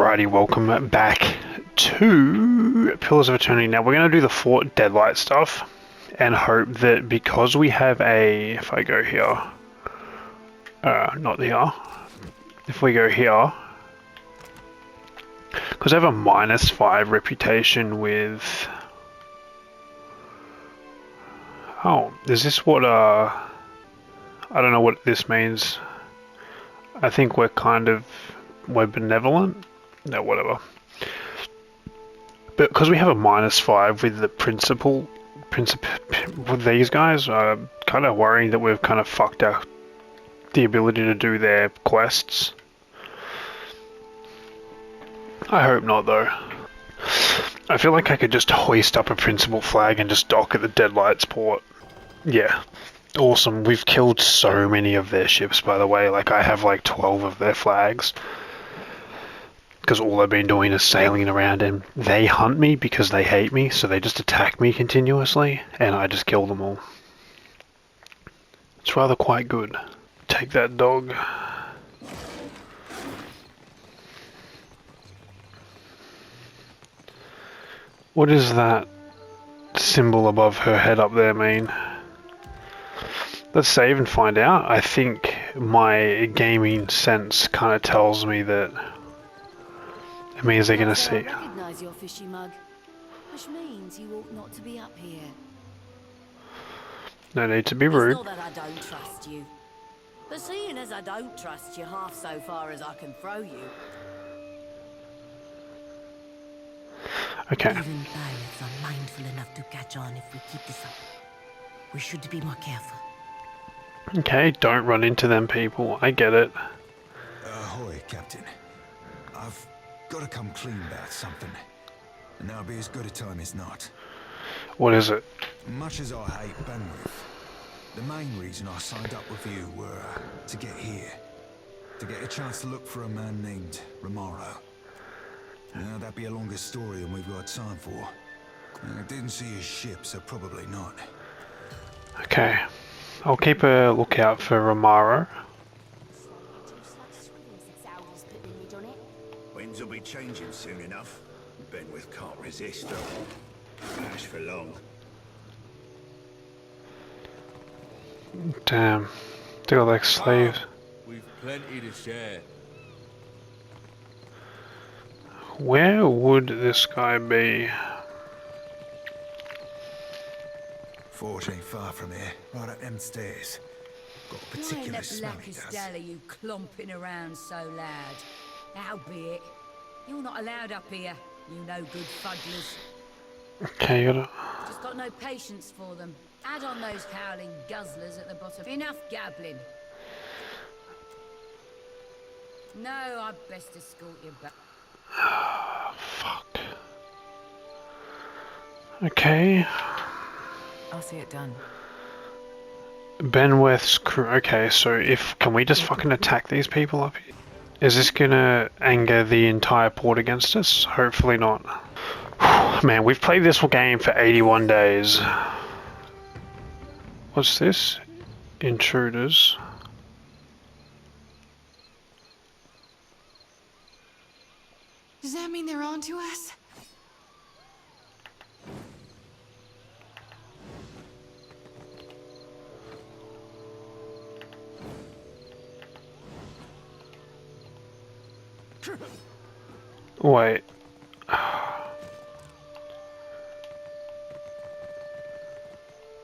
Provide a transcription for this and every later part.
Alrighty, welcome back to Pillars of Eternity. Now we're going to do the Fort Deadlight stuff and hope that because we have a, if I go here, not here, if we go here, because I have a -5 reputation with, oh, is this what, I don't know what this means. I think we're benevolent? No, whatever. But because we have a -5 with the Príncipi with these guys, I'm kind of worrying that we've kind of fucked out the ability to do their quests. I hope not, though. I feel like I could just hoist up a Principal flag and just dock at the Deadlight's port. Yeah. Awesome. We've killed so many of their ships, by the way. Like, I have like 12 of their flags. Because all I've been doing is sailing around, and they hunt me because they hate me, so they just attack me continuously, and I just kill them all. It's rather quite good. Take that, dog. What does that symbol above her head up there mean? Let's save and find out. I think my gaming sense kind of tells me that it means they're gonna see. I recognize your fishy mug, which means you ought not to be up here. No need to be rude. It's not that I don't trust you, but seeing as I don't trust you half so far as I can throw you. Okay. Even pirates are mindful enough to catch on if we keep this up. We should be more careful. Okay, don't run into them people. I get it. Ahoy, Captain. I've got to come clean about something. And that'll be as good a time as not. What is it? Much as I hate Benwith, the main reason I signed up with you were to get here. To get a chance to look for a man named Romaro. Now, that'd be a longer story than we've got time for. I didn't see his ship, so probably not. Okay. I'll keep a lookout for Romaro. Winds will be changing soon enough. Benwith can't resist or flash for long. Damn. They got like slaves. We've plenty to share. Where would this guy be? Fort ain't far from here, right up them stairs. Got a You particular ain't the smell he blackest does. dally, you clomping around so loud. Howbeit, you're not allowed up here, you no good fuddlers. Okay, you gotta... Just got no patience for them. Add on those howling guzzlers at the bottom. Enough gabbling. No, I'd best escort you back. Fuck. Okay. I'll see it done. Benwith's crew. Okay, so can we just fucking attack these people up here? Is this gonna anger the entire port against us? Hopefully not. Man, we've played this game for 81 days. What's this? Intruders. Does that mean they're on to us? Wait.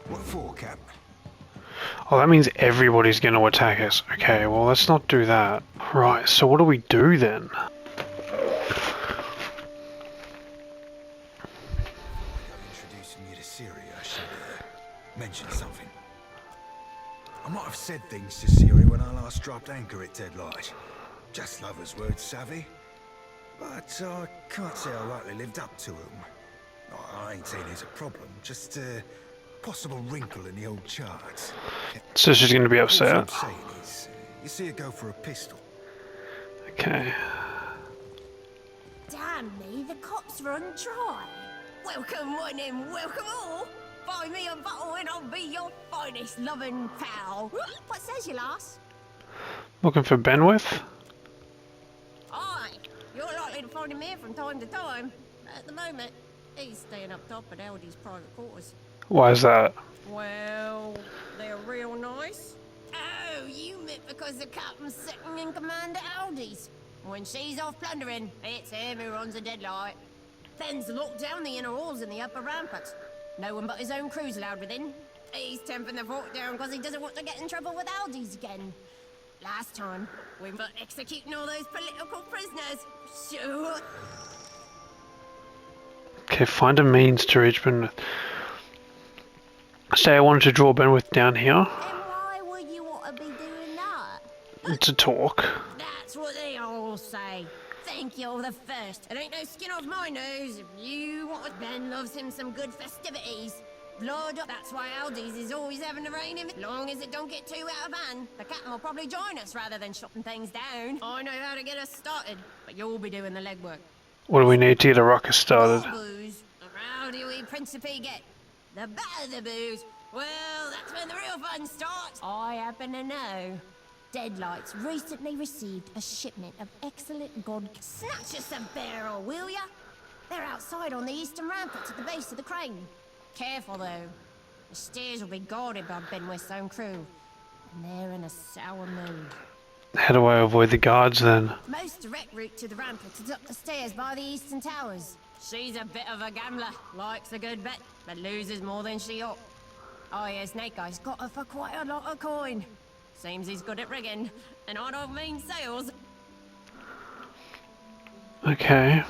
What for, Cap? Oh, that means everybody's gonna attack us. Okay, well, let's not do that. Right, so what do we do then? Introducing you to Siri, I should mention something. I might have said things to Siri when I last dropped anchor at Deadlight. Just lovers' words, savvy. But I can't say I rightly lived up to them. I ain't saying there's a problem, just a possible wrinkle in the old charts. So she's gonna be All upset. I'm saying is, you see her go for a pistol. Okay. Damn me, the cops run dry. Welcome one and welcome all. Buy me a bottle and I'll be your finest loving pal. What says you, lass? Looking for Benwith? Aye, you're likely to find him here from time to time. At the moment, he's staying up top at Aeldys' private quarters. Why is that? Well, they're real nice. Oh, you meant because the captain's second in command at Aeldys. When she's off plundering, it's him who runs the Deadlight. Then's locked down the inner halls and the upper ramparts. No one but his own crew's allowed within. He's temping the fort down because he doesn't want to get in trouble with Aeldys again. Last time, we were executing all those political prisoners. Sure. Okay, find a means to reach Benwith. Say I wanted to draw Benwith down here. And why would you want to be doing that? To talk. That's what they all say. Think you're the first. It ain't no skin off my nose. If you want it, Ben loves him some good festivities. Blood, that's why Aeldys is always having to rein him. As long as it don't get too out of hand, the captain will probably join us rather than shutting things down. I know how to get us started, but you'll be doing the legwork. What do we need to get a ruckus started? More booze. The rowdier we Príncipi get, the better the booze. Well, that's when the real fun starts. I happen to know. Deadlight's recently received a shipment of excellent god... Snatch us a barrel, will ya? They're outside on the eastern ramparts at the base of the crane. Careful, though. The stairs will be guarded by Benwith's own crew. And they're in a sour mood. How do I avoid the guards then? Most direct route to the ramparts is up the stairs by the eastern towers. She's a bit of a gambler, likes a good bet, but loses more than she ought. Oh yeah, Snake Eye's got her for quite a lot of coin. Seems he's good at rigging, and I don't mean sales. Okay.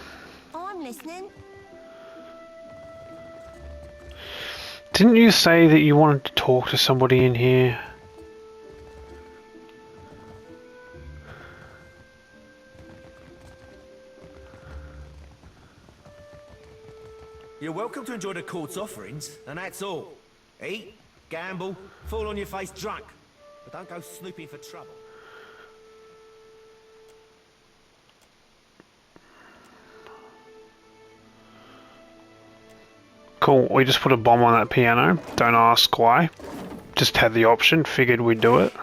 I'm listening. Didn't you say that you wanted to talk to somebody in here? You're welcome to enjoy the court's offerings, and that's all. Eat, gamble, fall on your face drunk. But don't go snooping for trouble. Cool, we just put a bomb on that piano. Don't ask why. Just had the option, figured we'd do it.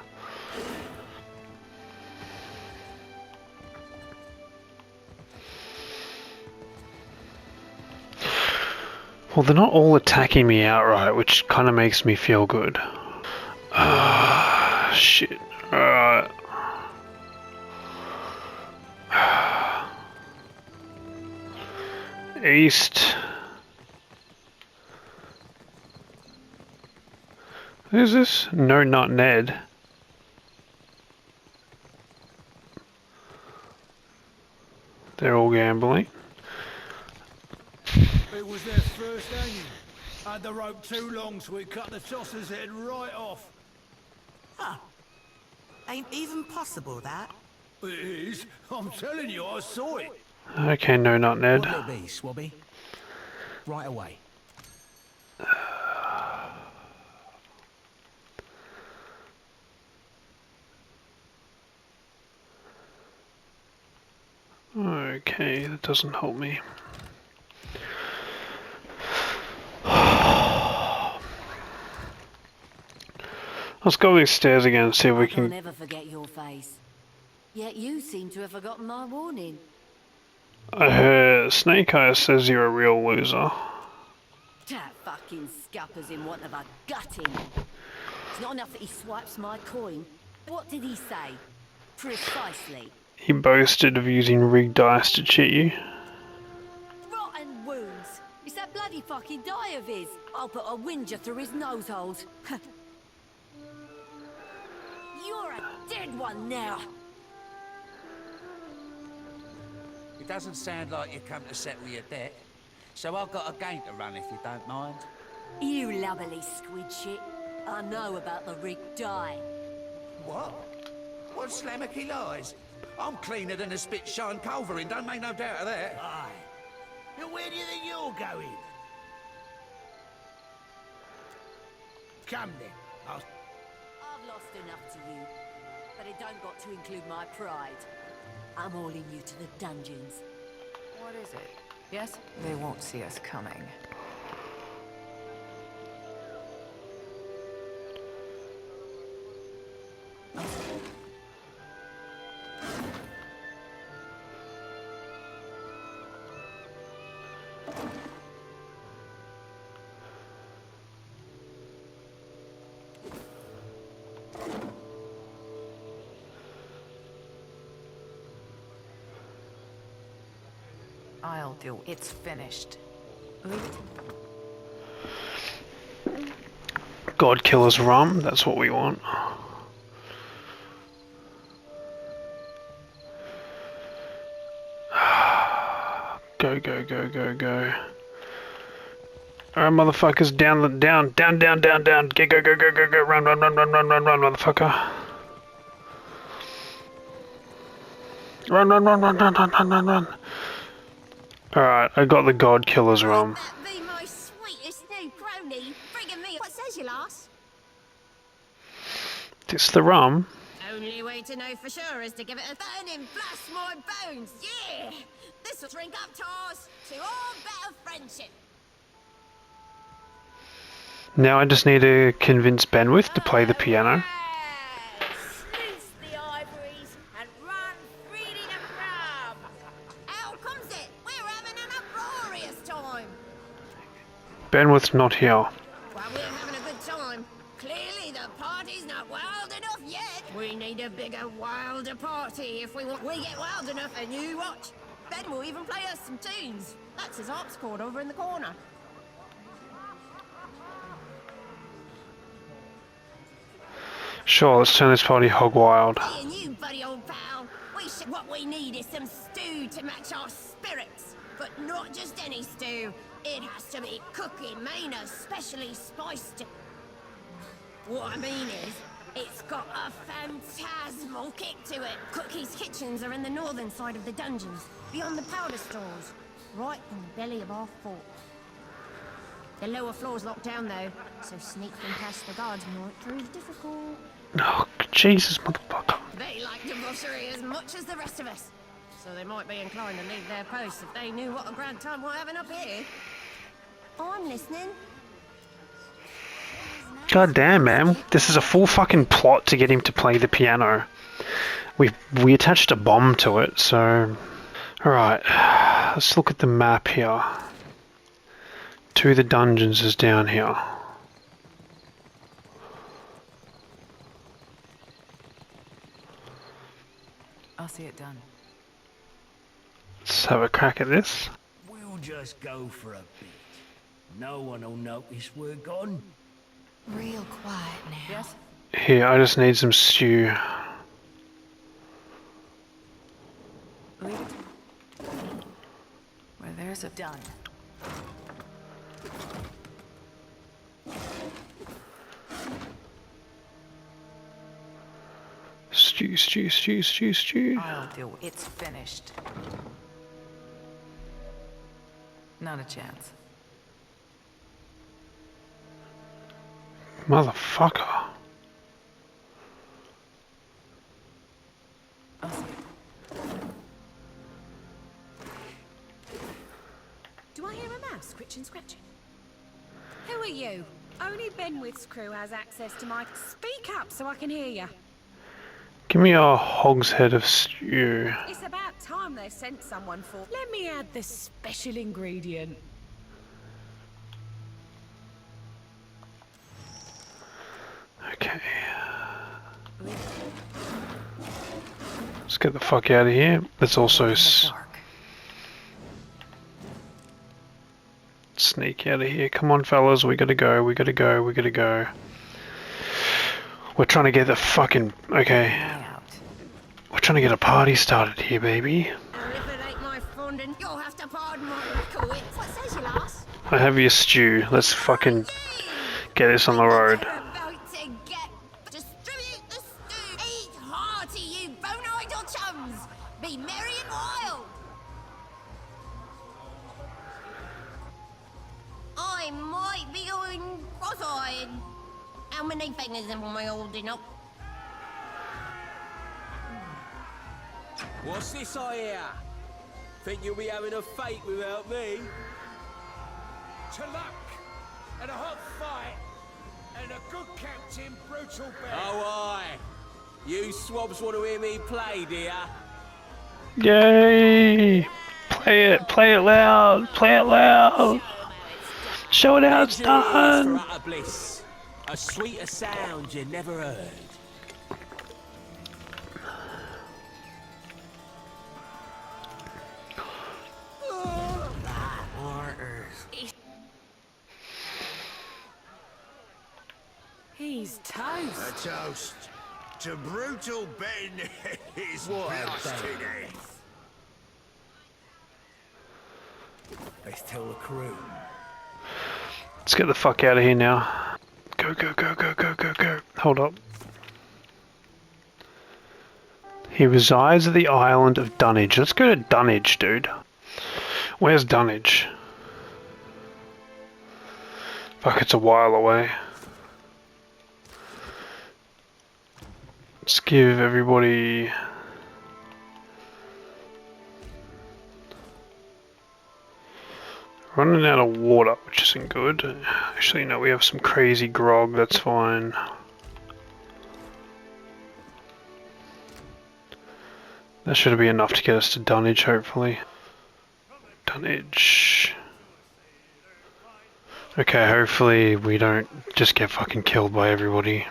Well, they're not all attacking me outright, which kind of makes me feel good. Shit. Alright. East. Who's this? No, not Ned. They're all gambling. It was their first hanging. Had the rope too long, so we cut the tosser's head right off. Huh. Ain't even possible, that. It is. I'm telling you, I saw it. Okay, no, not Ned. What'll it be, Swabby? Right away. Okay, that doesn't help me. Let's go these stairs again and see if we I'll can... never forget your face. Yet you seem to have forgotten my warning. I heard Snake Eyes says you're a real loser. That fucking scupper's in want of a gutting. It's not enough that he swipes my coin. What did he say? Precisely. He boasted of using rigged dice to cheat you. Rotten wounds. It's that bloody fucking die of his. I'll put a whinger through his nose holes. You're a dead one now. It doesn't sound like you come to settle your debt. So I've got a game to run if you don't mind. You lovely squid shit. I know about the rigged die. What? What slammocky lies? I'm cleaner than a spit shine culverin, don't make no doubt of that. Aye. Now where do you think you're going? Come then. I've lost enough to you, but it don't got to include my pride. I'm hauling you to the dungeons. What is it? Yes? They won't see us coming. I'll do. It's finished. Leave it. God killer's rum, that's what we want. Go, go, go, go, go. Alright, motherfuckers, down, down, down, down, down, down. Get, go, go, go, go, go. Run, run, run, run, run, run, run, motherfucker. Run, run, run, run, run, run, run, run, run. Alright, I got the God killer's rum. That be my sweetest new crony, bringing me. What says you, lass? It's the rum. Only way to know for sure is to give it a burning blast my bones. Yeah, this will drink up tours to all better friendship. Now I just need to convince Benwith to play the piano. Sluice the ivories and run freely to grab. How comes it? We're having an uproarious time. Benwith's not here. Well, we're having a good time. Clearly the party's not wild enough yet. We need a bigger, wilder party if we want. We get wild enough and you watch. Ben will even play us some tunes. That's his harps chord over in the corner. Sure, let's turn this party hog wild. Me and you, buddy old pal. What we need is some stew to match our spirits. But not just any stew. It has to be cooking, main, especially spiced. What I mean is, it's got a phantasmal kick to it. Cookie's kitchens are in the northern side of the dungeons, beyond the powder stores, right in the belly of our fort. The lower floor's locked down though, so sneaking past the guards might prove difficult. Oh, Jesus, motherfucker. They like debauchery as much as the rest of us, so they might be inclined to leave their posts if they knew what a grand time we're having up here. I'm listening. God damn, man. This is a full fucking plot to get him to play the piano. We attached a bomb to it, so... Alright, let's look at the map here. To the dungeons is down here. I'll see it done. Let's have a crack at this. We'll just go for a bit. No one will notice we're gone. Real quiet now. Yes? Here, I just need some stew. Leave it. Where there's a done. Stew, stew, stew, stew, stew. I'll do. It's finished. Not a chance. Motherfucker. I'll see. Do I hear a mouse scritching, scratching? Who are you? Only Benwith's crew has access to my... Speak up so I can hear you. Give me a hogshead of stew. It's about time they sent someone for... Let me add this special ingredient. Okay. Let's get the fuck out of here. Let's also sneak out of here. Come on, fellas. We gotta go. We gotta go. We gotta go. We're trying to get the fucking... Okay. We're trying to get a party started here, baby. And if it ain't my funding, you'll have to pardon my record. What says you, lass? I have your stew. Let's fucking get this on the road. About to get... Distribute the stew. Eat hearty, you bone-idle chums. Be merry and wild. I might be going cross-eyed. How many fingers am I holding up? What's this I hear? Think you'll be having a fate without me? To luck, and a hot fight, and a good captain, brutal bear. Oh, aye. You swabs want to hear me play, dear? Yay! Play it loud, play it loud. Show it how it's done. A sweeter sound you never heard. He's toast. A toast to brutal Ben his blasted head. Let's tell the crew. Let's get the fuck out of here now. Go, go, go, go, go, go, go. Hold up. He resides at the island of Dunnage. Let's go to Dunnage, dude. Where's Dunnage? Fuck, it's a while away. Let's give everybody... Running out of water, which isn't good. Actually, no, we have some crazy grog, that's fine. That should be enough to get us to Dunnage, hopefully. Dunnage. Okay, hopefully we don't just get fucking killed by everybody.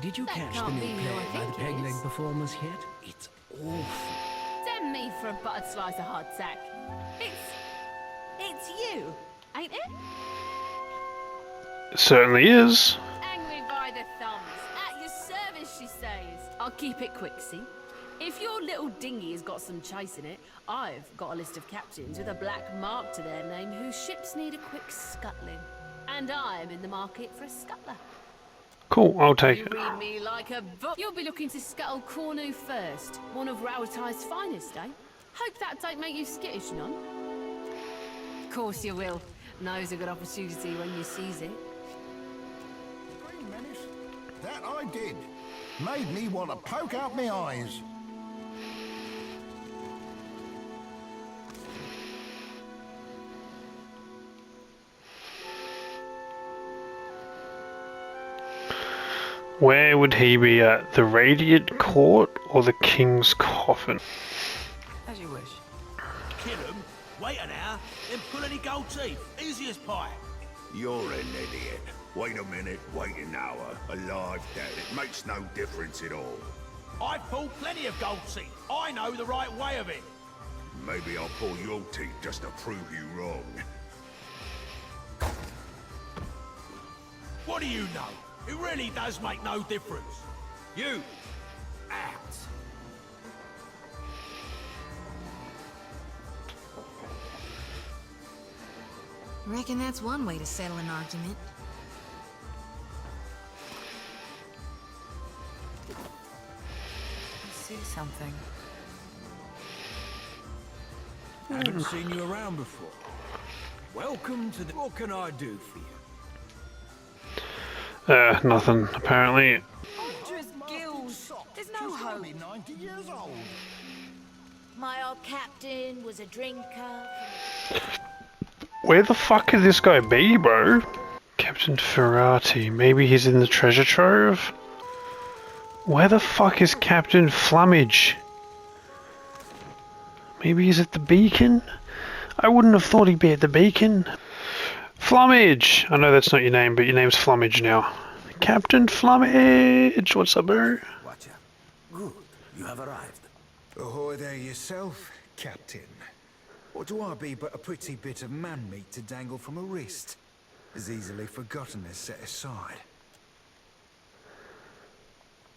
Did you catch the new play by the peg leg performers yet? It's awful. Damn me for a buttered slice of hardtack. It's you, ain't it? It certainly is. Angry by the thumbs. At your service, she says. I'll keep it quick, see? If your little dinghy has got some chase in it, I've got a list of captains with a black mark to their name whose ships need a quick scuttling. And I'm in the market for a scuttler. Cool, I'll take it. You read me like a book. You'll be looking to scuttle Cornu first. One of Rowatai's finest, eh? Hope that don't make you skittish, none. Of course you will. Knows a good opportunity when you sees it. Green menace? That I did. Made me want to poke out my eyes. Where would he be at? The Radiant Court or the King's Coffin? As you wish. Kill him, wait an hour, then pull any gold teeth. Easy as pie. You're an idiot. Wait a minute, wait an hour. Alive, dead. It makes no difference at all. I've pulled plenty of gold teeth. I know the right way of it. Maybe I'll pull your teeth just to prove you wrong. What do you know? It really does make no difference. You, out. Reckon that's one way to settle an argument. I see something. Haven't seen you around before. Welcome to the... What can I do for you? Nothing, apparently. Ultra's gills. There's no hope. 90 years old. My old captain was a drinker. Where the fuck could this guy be, bro? Captain Ferrati. Maybe he's in the treasure trove? Where the fuck is Captain Flummage? Maybe he's at the beacon? I wouldn't have thought he'd be at the beacon. Flummage! I know that's not your name, but your name's Flummage now. Captain Flummage! What's up, bro? Watcha. Good. You have arrived. Ahoy there yourself, Captain. What do I be but a pretty bit of man-meat to dangle from a wrist? As easily forgotten as set aside.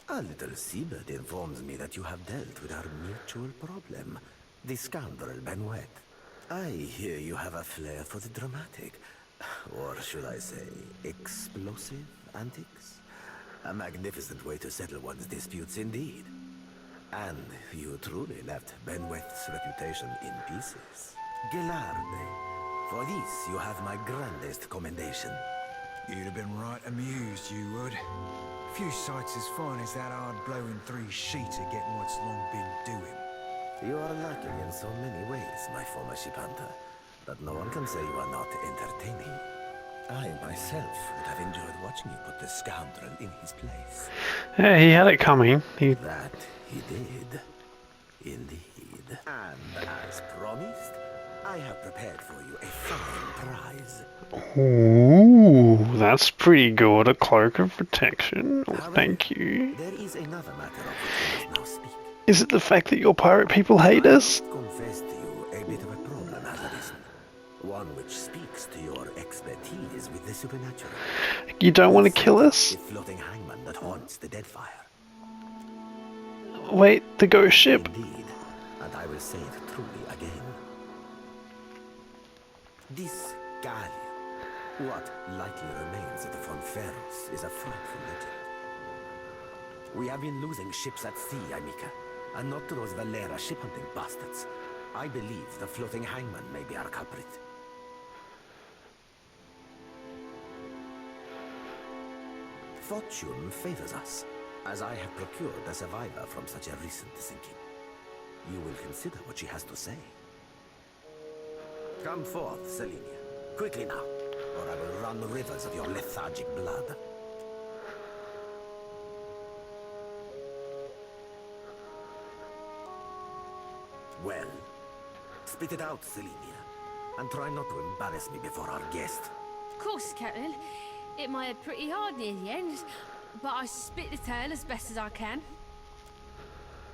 A little seabird informs me that you have dealt with our mutual problem. The scoundrel Benoit. I hear you have a flair for the dramatic. Or should I say, explosive antics? A magnificent way to settle one's disputes indeed. And you truly left Benoit's reputation in pieces. Gelarde. For this you have my grandest commendation. You'd have been right amused, you would. Few sights as fine as that hard blowing 3-sheeter getting what's long been doing. You are lacking in so many ways, my former ship hunter. But no one can say you are not entertaining. I myself would have enjoyed watching you put the scoundrel in his place. Yeah, he had it coming. That he did. Indeed. And as promised, I have prepared for you a fine prize. Ooh, that's pretty good. A cloak of protection. Oh, thank you. There is another matter of which we must now speak. Is it the fact that your pirate people hate us? I must confess to you a bit of a problem has arisen. One which speaks to your expertise with the supernatural. You don't want to kill us? The floating hangman that haunts the Deadfire. Wait, the ghost ship. Indeed, and I will say it truly again. This galleon, what likely remains of the Von Ferros, is a frightful legend. We have been losing ships at sea, Amica, and not to those Valera ship-hunting bastards. I believe the floating hangman may be our culprit. Fortune favors us, as I have procured a survivor from such a recent sinking. You will consider what she has to say. Come forth, Selenia. Quickly now, or I will run rivers of your lethargic blood. Well, spit it out, Selenia, and try not to embarrass me before our guest. Of course, Captain. It might have pretty hard near the end, but I spit the tale as best as I can.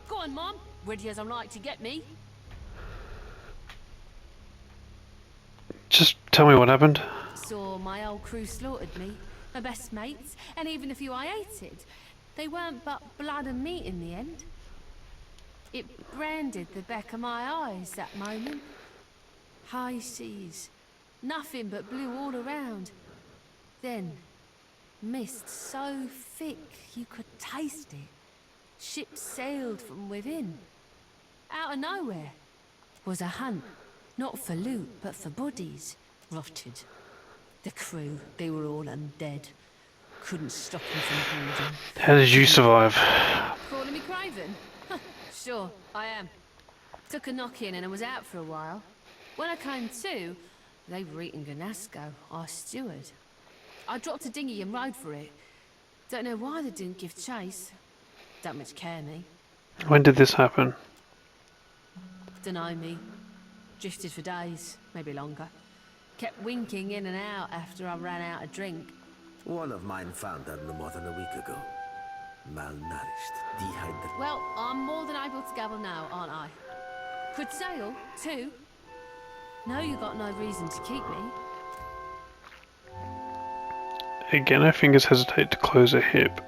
Go on, Mom. Ready as I'm like to get me. Just tell me what happened. Saw my old crew slaughtered me, my best mates, and even the few I hated. They weren't but blood and meat in the end. It branded the back of my eyes that moment. High seas, nothing but blue all around. Then, mist so thick you could taste it. Ships sailed from within. Out of nowhere was a hunt, not for loot, but for bodies, rotted. The crew, they were all undead. Couldn't stop them from boarding. How did you survive? Calling me craven? Sure, I am. Took a knock-in and I was out for a while. When I came to, they were eating Ganasco, our steward. I dropped a dinghy and rode for it. Don't know why they didn't give chase. Don't much care me. When did this happen? Dunno me. Drifted for days, maybe longer. Kept winking in and out after I ran out of drink. One of mine found her no more than a week ago. Malnourished, dehydrated. Well, I'm more than able to gabble now, aren't I? Could sail, too. No, you got no reason to keep me. Again, her fingers hesitate to close her hip.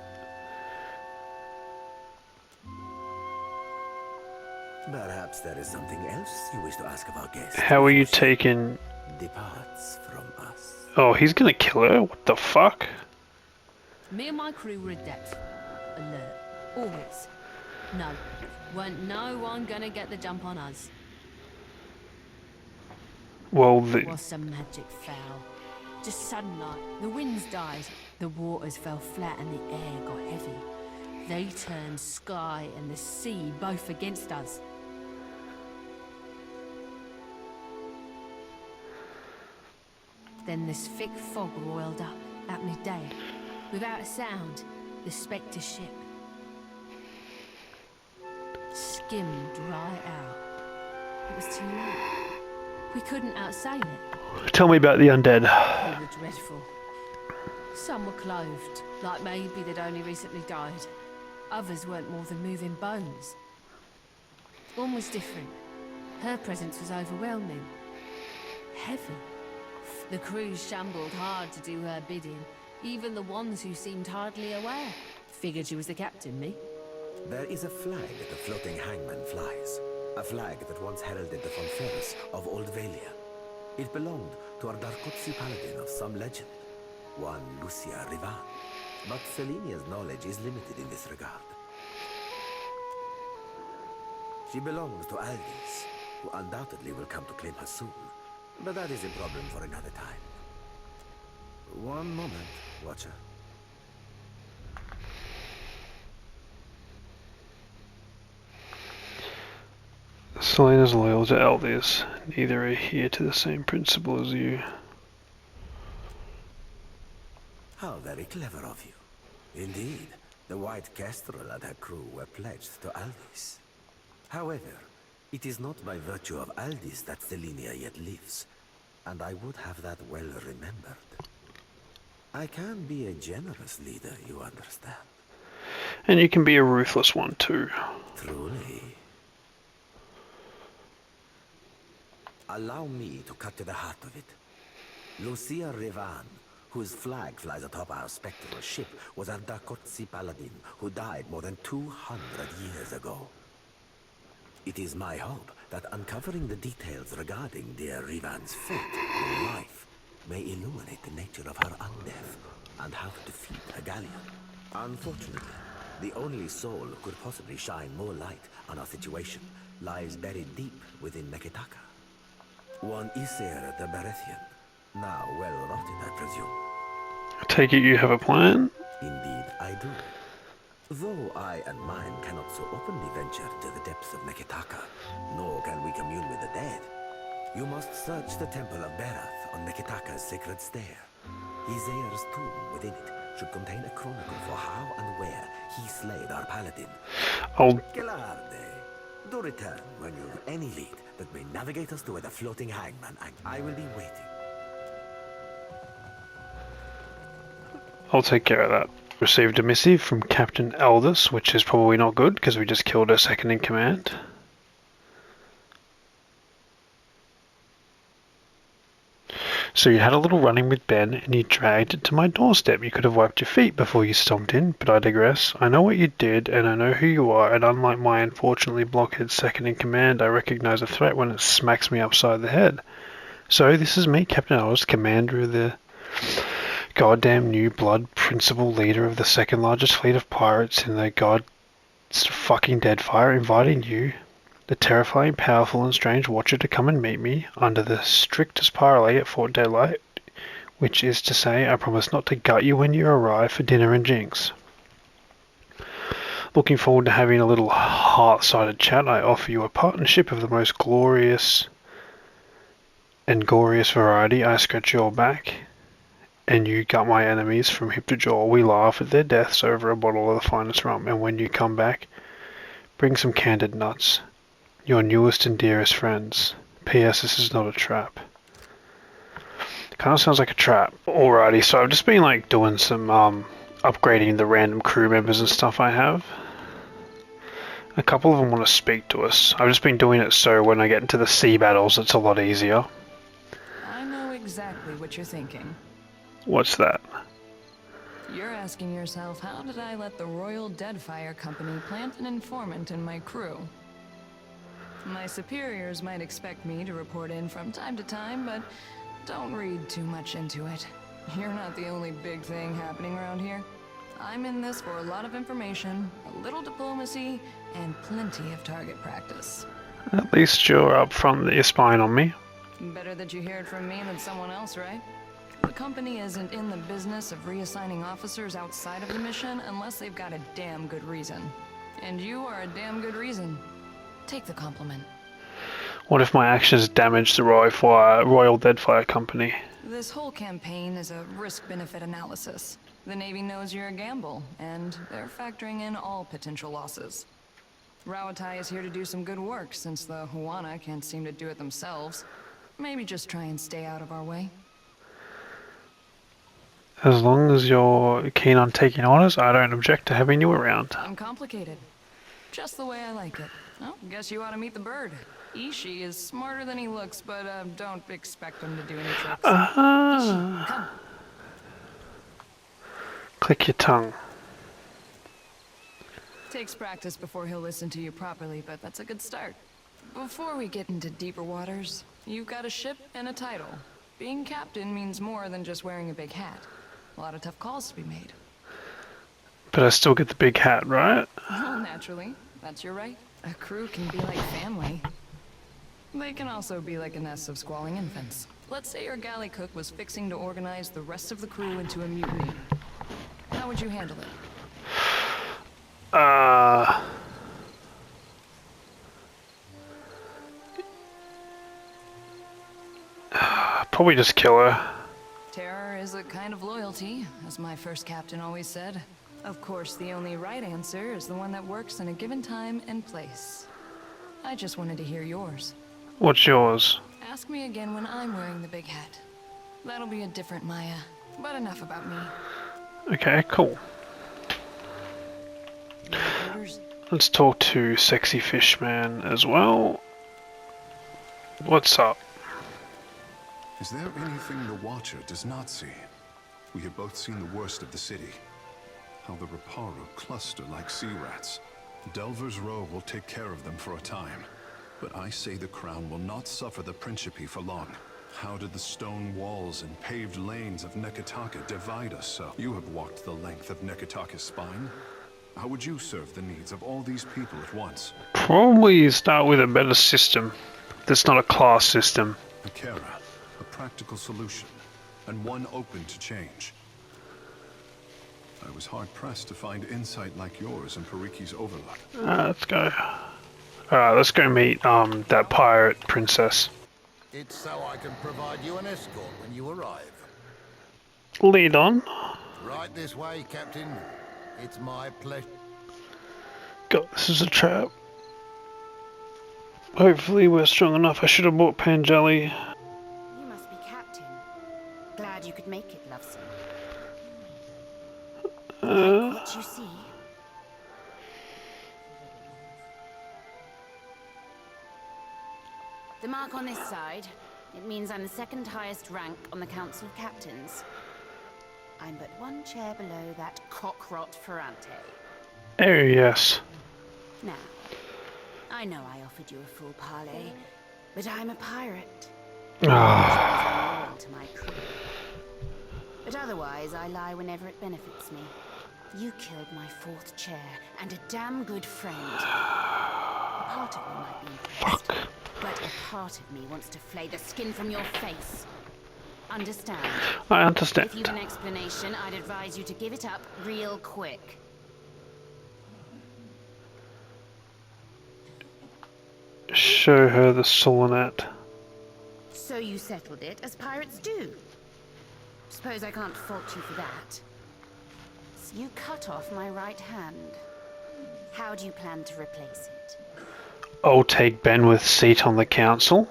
Perhaps there is something else you wish to ask of our guest. How are you taking... Departs from us. Oh, he's gonna kill her? What the fuck? Me and my crew were adept. Alert. Always. No. Weren't no one gonna get the jump on us. Well, Was some magic foul. Just sudden like, the winds died, the waters fell flat and the air got heavy. They turned sky and the sea both against us. Then this thick fog roiled up at midday. Without a sound, the Spectre ship skimmed right out. It was too late. We couldn't outsail it. Tell me about the undead. They were dreadful. Some were clothed, like maybe they'd only recently died. Others weren't more than moving bones. One was different. Her presence was overwhelming. Heavy. The crew shambled hard to do her bidding. Even the ones who seemed hardly aware. Figured she was the captain, me. There is a flag the floating hangman flies. A flag that once heralded the Von Ferros of Old Valia. It belonged to our Darkotsi paladin of some legend, one Lucia Rivan. But Selenia's knowledge is limited in this regard. She belongs to Aeldys, who undoubtedly will come to claim her soon. But that is a problem for another time. One moment, Watcher. Selena's loyal to Aeldys. Neither adhere to the same principle as you. How very clever of you. Indeed, the White Kestrel and her crew were pledged to Aeldys. However, It is not by virtue of Aeldys that Selenia yet lives, and I would have that well remembered. I can be a generous leader, you understand. And you can be a ruthless one too. Truly. Allow me to cut to the heart of it. Lucia Revan, whose flag flies atop our spectral ship, was a Dakotsi paladin who died more than 200 years ago. It is my hope that uncovering the details regarding dear Revan's fate and life may illuminate the nature of her undeath and how to defeat a galleon. Unfortunately, the only soul who could possibly shine more light on our situation lies buried deep within Neketaka. One Isir the Berethian, now well rotted, I presume. I take it you have a plan? Indeed, I do. Though I and mine cannot so openly venture to the depths of Neketaka, nor can we commune with the dead, you must search the Temple of Berath on Neketaka's sacred stair. Izair's tomb within it should contain a chronicle for how and where he slayed our paladin. Oh. Gelarde, do return when you have any lead that may navigate us to where the floating hangman and I will be waiting. I'll take care of that. Received a missive from Captain Aeldys, which is probably not good because we just killed her second in command. So you had a little run-in with Ben and you dragged it to my doorstep. You could have wiped your feet before you stomped in, but I digress. I know what you did and I know who you are, and unlike my unfortunately blockhead second in command, I recognize a threat when it smacks me upside the head. So this is me, Captain Aeldys, commander of the goddamn new blood principal leader of the second largest fleet of pirates in the fucking Deadfire, inviting you, the terrifying, powerful and strange watcher, to come and meet me under the strictest parley at Fort Deadlight, which is to say, I promise not to gut you when you arrive for dinner and jinx. Looking forward to having a little heart-sided chat. I offer you a partnership of the most glorious and goriest variety. I scratch your back, and you gut my enemies from hip to jaw. We laugh at their deaths over a bottle of the finest rum, and when you come back, bring some candied nuts. Your newest and dearest friends. P.S. This is not a trap. Kind of sounds like a trap. Alrighty, so I've just been like doing some upgrading the random crew members and stuff I have. A couple of them want to speak to us. I've just been doing it so when I get into the sea battles it's a lot easier. I know exactly what you're thinking. What's that? You're asking yourself, how did I let the Royal Deadfire Company plant an informant in my crew? My superiors might expect me to report in from time to time, but don't read too much into it. You're not the only big thing happening around here. I'm in this for a lot of information, a little diplomacy, and plenty of target practice. At least you're up front that you're spying on me. Better that you hear it from me than someone else, right? The company isn't in the business of reassigning officers outside of the mission unless they've got a damn good reason. And you are a damn good reason. Take the compliment. What if my actions damage the Royal Deadfire Company? This whole campaign is a risk-benefit analysis. The Navy knows you're a gamble, and they're factoring in all potential losses. Rawatai is here to do some good work, since the Huana can't seem to do it themselves. Maybe just try and stay out of our way. As long as you're keen on taking orders, I don't object to having you around. Uncomplicated. Just the way I like it. Well, guess you ought to meet the bird. Ishi is smarter than he looks, but don't expect him to do any tricks. Ishi, come. Click your tongue. Takes practice before he'll listen to you properly, but that's a good start. Before we get into deeper waters, you've got a ship and a title. Being captain means more than just wearing a big hat. A lot of tough calls to be made. But I still get the big hat, right? Well, naturally. That's your right. A crew can be like family. They can also be like a nest of squalling infants. Let's say your galley cook was fixing to organize the rest of the crew into a mutiny. How would you handle it? Probably just kill her. Terror is a kind of loyalty, as my first captain always said. Of course, the only right answer is the one that works in a given time and place. I just wanted to hear yours. What's yours? Ask me again when I'm wearing the big hat. That'll be a different Maya. But enough about me. Okay, cool. Let's talk to Sexy Fishman as well. What's up? Is there anything the Watcher does not see? We have both seen the worst of the city. How the Reparu cluster like sea rats. Delver's Row will take care of them for a time. But I say the Crown will not suffer the Príncipi for long. How did the stone walls and paved lanes of Neketaka divide us so? You have walked the length of Neketaka's spine. How would you serve the needs of all these people at once? Probably start with a better system. That's not a class system. Akera, a practical solution, and one open to change. I was hard-pressed to find insight like yours in Pariki's Overlook. Let's go. Alright, let's go meet that pirate princess. It's so I can provide you an escort when you arrive. Lead on. Right this way, Captain. It's my pleasure. God, this is a trap. Hopefully we're strong enough. I should have bought Panjelly. You must be Captain. Glad you could make it, Loveson. Like what you see? The mark on this side, it means I'm the second highest rank on the Council of Captains. I'm but one chair below that cockrot Ferrante. Oh, yes. Now, I know I offered you a full parley, but I'm a pirate. I'm loyal to my crew. But otherwise, I lie whenever it benefits me. You killed my fourth chair, and a damn good friend. A part of me might be impressed, but a part of me wants to flay the skin from your face. Understand? I understand. If you've an explanation, I'd advise you to give it up real quick. Show her the Solonet. So you settled it, as pirates do. Suppose I can't fault you for that. So you cut off my right hand. How do you plan to replace it? I'll take Benwith's seat on the council.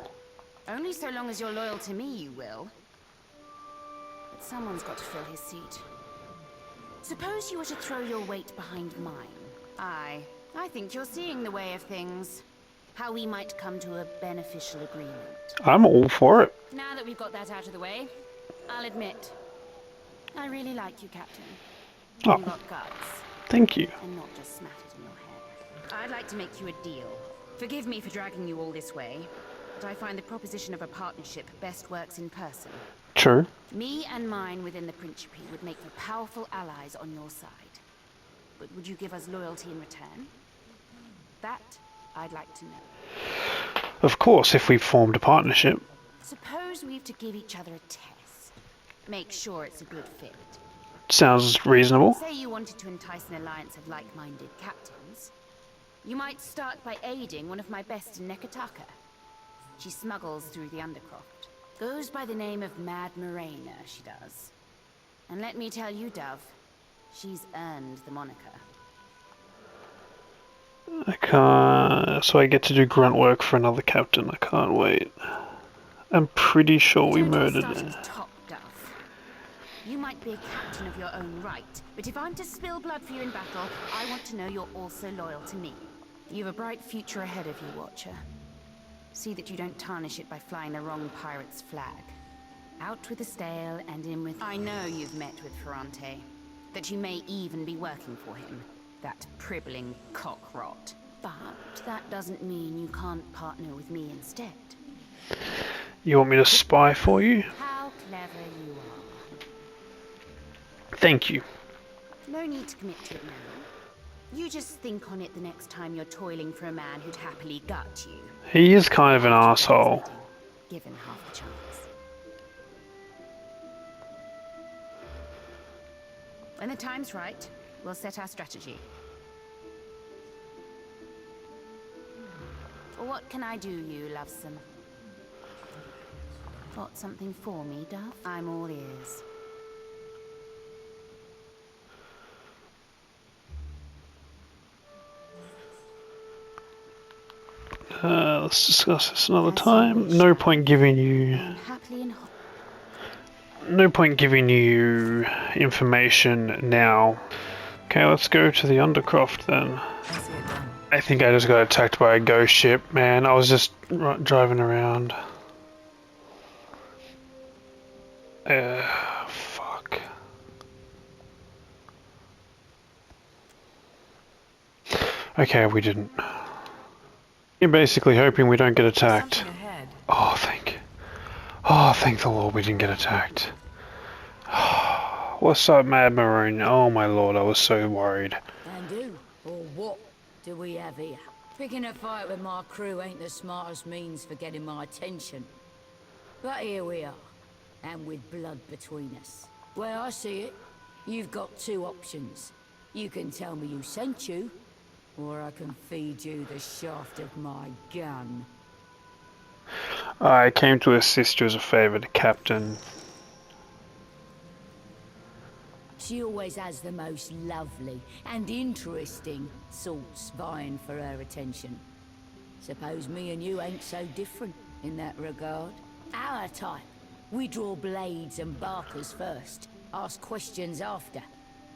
Only so long as you're loyal to me, you will. But someone's got to fill his seat. Suppose you were to throw your weight behind mine. I think you're seeing the way of things. How we might come to a beneficial agreement. I'm all for it. Now that we've got that out of the way, I'll admit, I really like you, Captain. Oh. You've got guts. Thank you. And not just smattered in your head. I'd like to make you a deal. Forgive me for dragging you all this way, but I find the proposition of a partnership best works in person. True. Me and mine within the Príncipi would make for powerful allies on your side. But would you give us loyalty in return? That I'd like to know. Of course, if we formed a partnership. Suppose we have to give each other a test. Make sure it's a good fit. Sounds reasonable. Say you wanted to entice an alliance of like-minded captains. You might start by aiding one of my best in Neketaka. She smuggles through the Undercroft. Goes by the name of Mad Morena, she does. And let me tell you, Dove, she's earned the moniker. I can't... So I get to do grunt work for another captain. I can't wait. I'm pretty sure we murdered her. Top, Dove. You might be a captain of your own right, but if I'm to spill blood for you in battle, I want to know you're also loyal to me. You've a bright future ahead of you, Watcher. See that you don't tarnish it by flying the wrong pirate's flag. Out with the stale and in with... I know you've met with Ferrante. That you may even be working for him. That pribbling cock-rot. But that doesn't mean you can't partner with me instead. You want me to spy for you? How clever you are. Thank you. No need to commit to it now. You just think on it the next time you're toiling for a man who'd happily gut you. He is kind of an asshole. Given half a chance. When the time's right, we'll set our strategy. What can I do, you lovesome? Got something for me, Dove? I'm all ears. Let's discuss this another time. No point giving you information now. Okay, let's go to the Undercroft then. I think I just got attacked by a ghost ship, man. I was just driving around. Fuck. Okay, we didn't. You're basically hoping we don't get attacked. Oh, thank the Lord we didn't get attacked. What's up, Mad Maroon? Oh my lord, I was so worried. And who, or what, do we have here? Picking a fight with my crew ain't the smartest means for getting my attention. But here we are, and with blood between us. Well, I see it. You've got two options. You can tell me who sent you, or I can feed you the shaft of my gun. I came to assist you as a favor, the captain. She always has the most lovely and interesting sorts vying for her attention. Suppose me and you ain't so different in that regard. Our type, we draw blades and barkers first, ask questions after.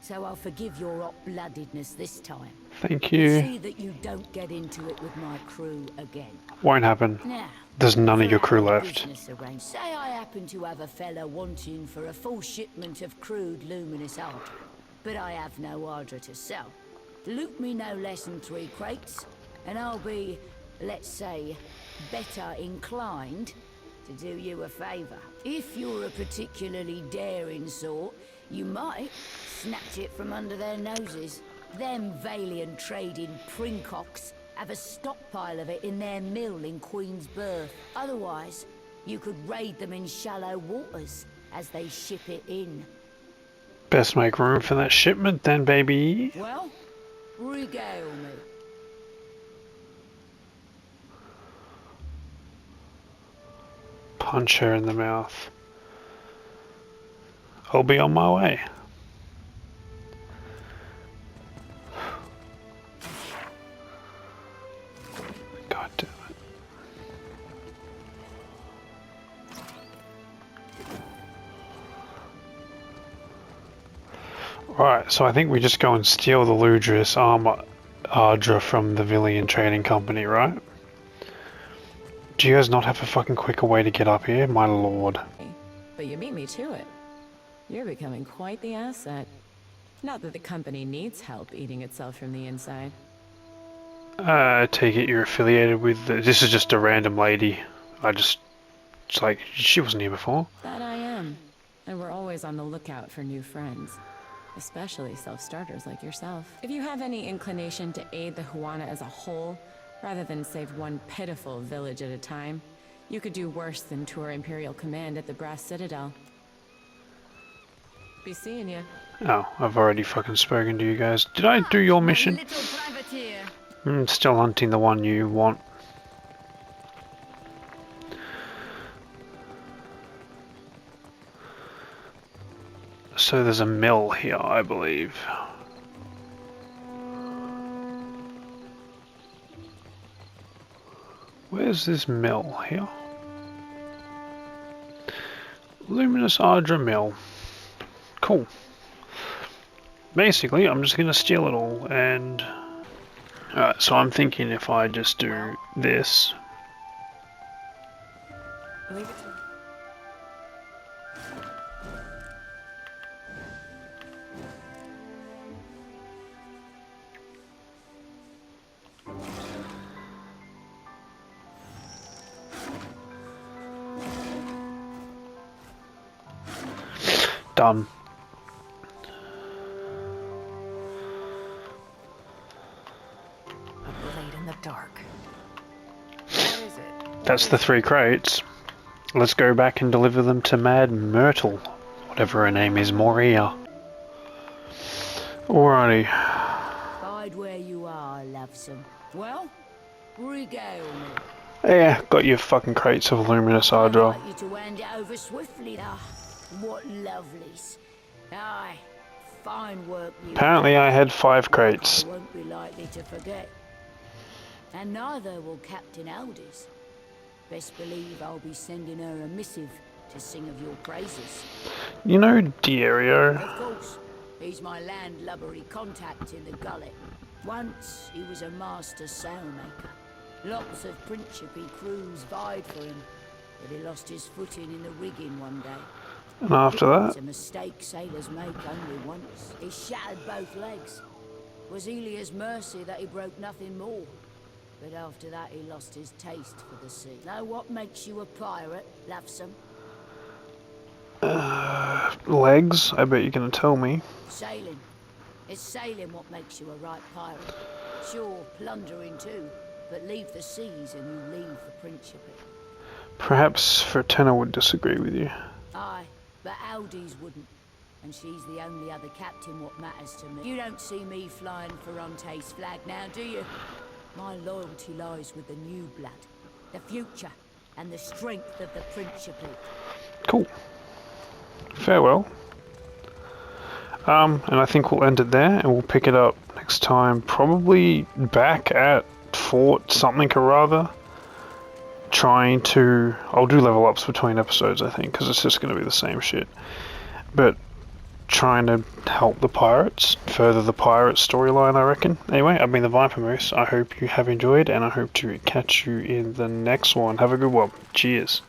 So I'll forgive your hot-bloodedness this time. Thank you. See that you don't get into it with my crew again. Won't happen. Now, there's none of your crew left. Say I happen to have a fella wanting for a full shipment of crude luminous ardra, but I have no ardra to sell. Loot me no less than 3 crates, and I'll be, let's say, better inclined to do you a favor. If you're a particularly daring sort, you might snatch it from under their noses. Them Valiant trading princocks have a stockpile of it in their mill in Queen's Berth. Otherwise, you could raid them in shallow waters as they ship it in. Best make room for that shipment then, baby. Well, regale me. Punch her in the mouth. I'll be on my way. God damn it. Right, so I think we just go and steal the Ludrous armor Ardra from the Villian Trading Company, right? Do you guys not have a fucking quicker way to get up here? My lord. But you beat me to it. You're becoming quite the asset. Not that the company needs help eating itself from the inside. I take it you're affiliated with... This is just a random lady. It's like, she wasn't here before. That I am. And we're always on the lookout for new friends. Especially self-starters like yourself. If you have any inclination to aid the Huana as a whole, rather than save one pitiful village at a time, you could do worse than tour Imperial Command at the Brass Citadel. Be seeing you. Oh, I've already fucking spoken to you guys. Did I do your mission? Still hunting the one you want. So there's a mill here, I believe. Where's this mill here? Luminous Ardra Mill. Cool. Basically, I'm just gonna steal it all and... Alright, so I'm thinking if I just do this... Done. A blade in the dark. What is it? That's the 3 crates. Let's go back and deliver them to Mad Myrtle. Whatever her name is, Moria. Alrighty. Bide where you are, lovesome. Well, regale me. Yeah, got your fucking crates of Luminous Ardra. I'd like you to hand it over swiftly. Ah, what lovelies. Aye, fine work you Apparently I had 5 crates. I won't be likely to forget. And neither will Captain Aeldys. Best believe I'll be sending her a missive to sing of your praises. You know Diario? Of course. He's my landlubbery contact in the gullet. Once he was a master sailmaker. Lots of Príncipi crews vied for him, but he lost his footing in the rigging one day. And after that? It's a mistake sailors make only once. He shattered both legs. Was Elia's mercy that he broke nothing more. But after that he lost his taste for the sea. Know what makes you a pirate, Lovesome? Legs? I bet you're gonna tell me. Sailing. It's sailing what makes you a right pirate. Sure, plundering too, but leave the seas and you leave the Príncipe. Perhaps Patrena would disagree with you. Aye, but Aeldys wouldn't. And she's the only other captain what matters to me. You don't see me flying Ferrante's flag now, do you? My loyalty lies with the new blood, the future, and the strength of the Príncipe. Cool. Farewell. And I think we'll end it there, and we'll pick it up next time, probably back at Fort something or other. I'll do level ups between episodes, I think, because it's just going to be the same shit. But trying to help the pirates, further the pirate storyline, I reckon. Anyway, I've been the Viper Moose. I hope you have enjoyed, and I hope to catch you in the next one. Have a good one. Cheers.